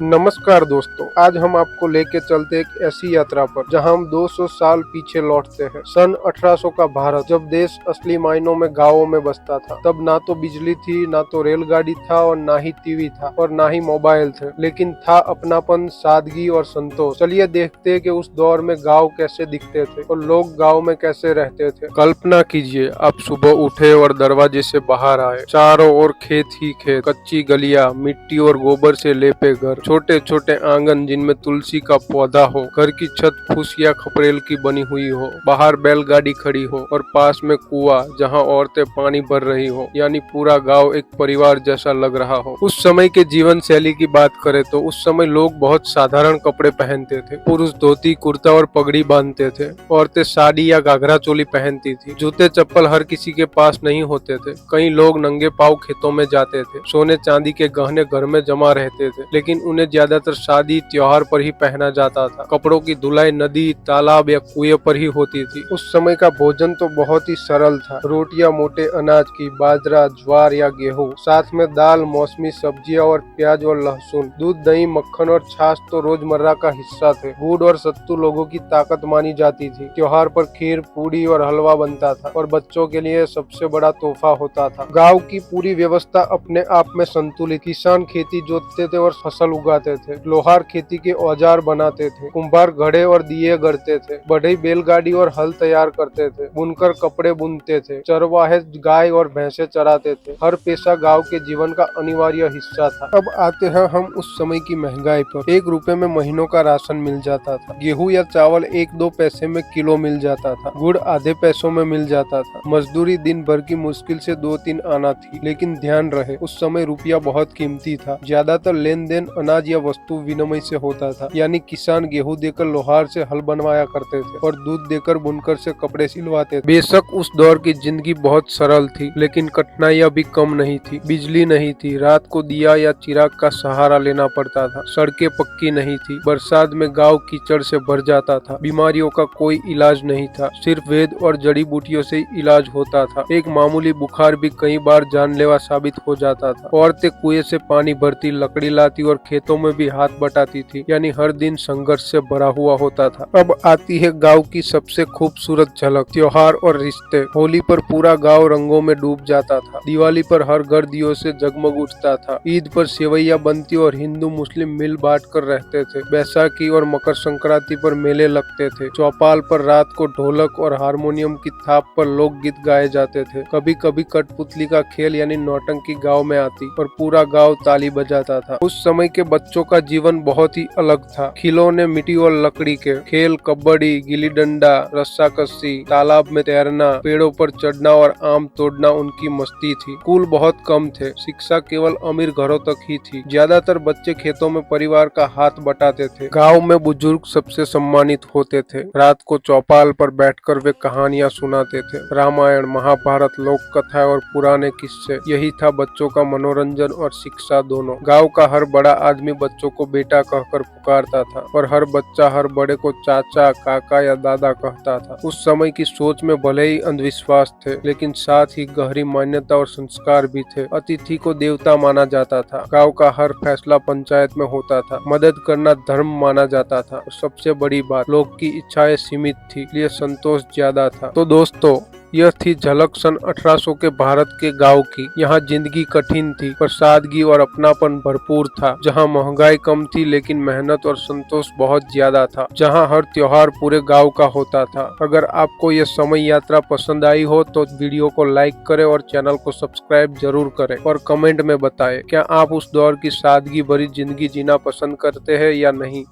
नमस्कार दोस्तों, आज हम आपको लेके चलते एक ऐसी यात्रा पर जहां हम 200 साल पीछे लौटते हैं। सन 1800 का भारत, जब देश असली मायनों में गांवों में बसता था। तब ना तो बिजली थी, ना तो रेलगाड़ी था और ना ही टीवी था और ना ही मोबाइल थे, लेकिन था अपनापन, सादगी और संतोष। चलिए देखते हैं कि उस दौर में गाँव कैसे दिखते थे और लोग गाँव में कैसे रहते थे। कल्पना कीजिए, आप सुबह उठे और दरवाजे से बाहर आए। चारों ओर खेत ही खेत, कच्ची गलियां, मिट्टी और गोबर से लेपे घर, छोटे छोटे आंगन जिनमें तुलसी का पौधा हो, घर की छत फूस या खपरेल की बनी हुई हो, बाहर बैलगाड़ी खड़ी हो और पास में कुआं जहां औरतें पानी भर रही हो, यानी पूरा गांव एक परिवार जैसा लग रहा हो। उस समय के जीवन शैली की बात करें तो उस समय लोग बहुत साधारण कपड़े पहनते थे। पुरुष धोती कुर्ता और पगड़ी बांधते थे, औरतें साड़ी या घाघरा चोली पहनती थी। जूते चप्पल हर किसी के पास नहीं होते थे। कई लोग नंगे पांव खेतों में जाते थे। सोने चांदी के गहने घर में जमा रहते थे, लेकिन उन्हें ज्यादातर शादी त्योहार पर ही पहना जाता था। कपड़ों की धुलाई नदी, तालाब या कुएं पर ही होती थी। उस समय का भोजन तो बहुत ही सरल था। रोटियां मोटे अनाज की, बाजरा, ज्वार या गेहूं, साथ में दाल, मौसमी सब्जियां और प्याज और लहसुन। दूध, दही, मक्खन और छाछ तो रोजमर्रा का हिस्सा थे। गुड़ और सत्तू लोगों की ताकत मानी जाती थी। त्योहार पर खीर, पूड़ी और हलवा बनता था और बच्चों के लिए सबसे बड़ा तोहफा होता था। गाँव की पूरी व्यवस्था अपने आप में संतुलित। किसान खेती जोतते थे और फसल उगाते थे। लोहार खेती के औजार बनाते थे। कुम्हार घड़े और दिए गढ़ते थे। बढ़ई बैलगाड़ी और हल तैयार करते थे। बुनकर कपड़े बुनते थे। चरवाहे गाय और भैंसे चराते थे। हर पेशा गांव के जीवन का अनिवार्य हिस्सा था। अब आते हैं हम उस समय की महंगाई पर। 1 रुपए में महीनों का राशन मिल जाता था। गेहूं या चावल 1-2 पैसे में किलो मिल जाता था। गुड़ आधे पैसों में मिल जाता था। मजदूरी दिन भर की मुश्किल से 2-3 आना थी। लेकिन ध्यान रहे, उस समय रुपया बहुत कीमती था। ज्यादातर लेन देन अनाज या वस्तु विनिमय से होता था, यानी किसान गेहूं देकर लोहार से हल बनवाया करते थे और दूध देकर बुनकर से कपड़े सिलवाते थे। बेशक उस दौर की जिंदगी बहुत सरल थी, लेकिन कठिनाइयां भी कम नहीं थी। बिजली नहीं थी, रात को दिया या चिराग का सहारा लेना पड़ता था। सड़कें पक्की नहीं थी, बरसात में गाँव कीचड़ से भर जाता था। बीमारियों का कोई इलाज नहीं था, सिर्फ वेद और जड़ी बूटियों से इलाज होता था। एक मामूली बुखार भी कई बार जानलेवा साबित हो जाता था। औरतें कुएं से पानी भरती, लकड़ी लाती और खेतों में भी हाथ बटाती थी, यानी हर दिन संघर्ष से भरा हुआ होता था। अब आती है गांव की सबसे खूबसूरत झलक, त्योहार और रिश्ते। होली पर पूरा गांव रंगों में डूब जाता था। दिवाली पर हर घर दियों से जगमग उठता था। ईद पर सेवैया बनती और हिंदू मुस्लिम मिल बांट कर रहते थे। बैसाखी और मकर संक्रांति पर मेले लगते थे। चौपाल पर रात को ढोलक और हारमोनियम की थाप पर लोकगीत गाए जाते थे। कभी कभी कठपुतली का खेल यानी नौटंकी गाँव में आती और पूरा गाँव ताली बजाता था। उस समय के बच्चों का जीवन बहुत ही अलग था। खिलौने मिट्टी और लकड़ी के, खेल कबड्डी, गिल्ली डंडा, रस्साकसी, तालाब में तैरना, पेड़ों पर चढ़ना और आम तोड़ना उनकी मस्ती थी। स्कूल बहुत कम थे, शिक्षा केवल अमीर घरों तक ही थी। ज्यादातर बच्चे खेतों में परिवार का हाथ बटाते थे। गाँव में बुजुर्ग सबसे सम्मानित होते थे। रात को चौपाल पर बैठकर वे कहानियां सुनाते थे। रामायण, महाभारत, लोक कथा और पुराने किस्से। यही था बच्चों का मनोरंजन और शिक्षा दोनों। गाँव का हर बड़ा आदमी बच्चों को बेटा कहकर पुकारता था और हर बच्चा हर बड़े को चाचा, काका या दादा कहता था। उस समय की सोच में भले ही अंधविश्वास थे, लेकिन साथ ही गहरी मान्यता और संस्कार भी थे। अतिथि को देवता माना जाता था। गाँव का हर फैसला पंचायत में होता था। मदद करना धर्म माना जाता था और सबसे बड़ी बात, लोग की इच्छाएं सीमित थी, इसलिए संतोष ज्यादा था। तो दोस्तों, यह थी झलक सन 1800 के भारत के गांव की। यहाँ जिंदगी कठिन थी पर सादगी और अपनापन भरपूर था। जहाँ महंगाई कम थी लेकिन मेहनत और संतोष बहुत ज्यादा था। जहाँ हर त्योहार पूरे गांव का होता था। अगर आपको यह समय यात्रा पसंद आई हो तो वीडियो को लाइक करें और चैनल को सब्सक्राइब जरूर करें और कमेंट में बताएं क्या आप उस दौर की सादगी भरी जिंदगी जीना पसंद करते हैं या नहीं।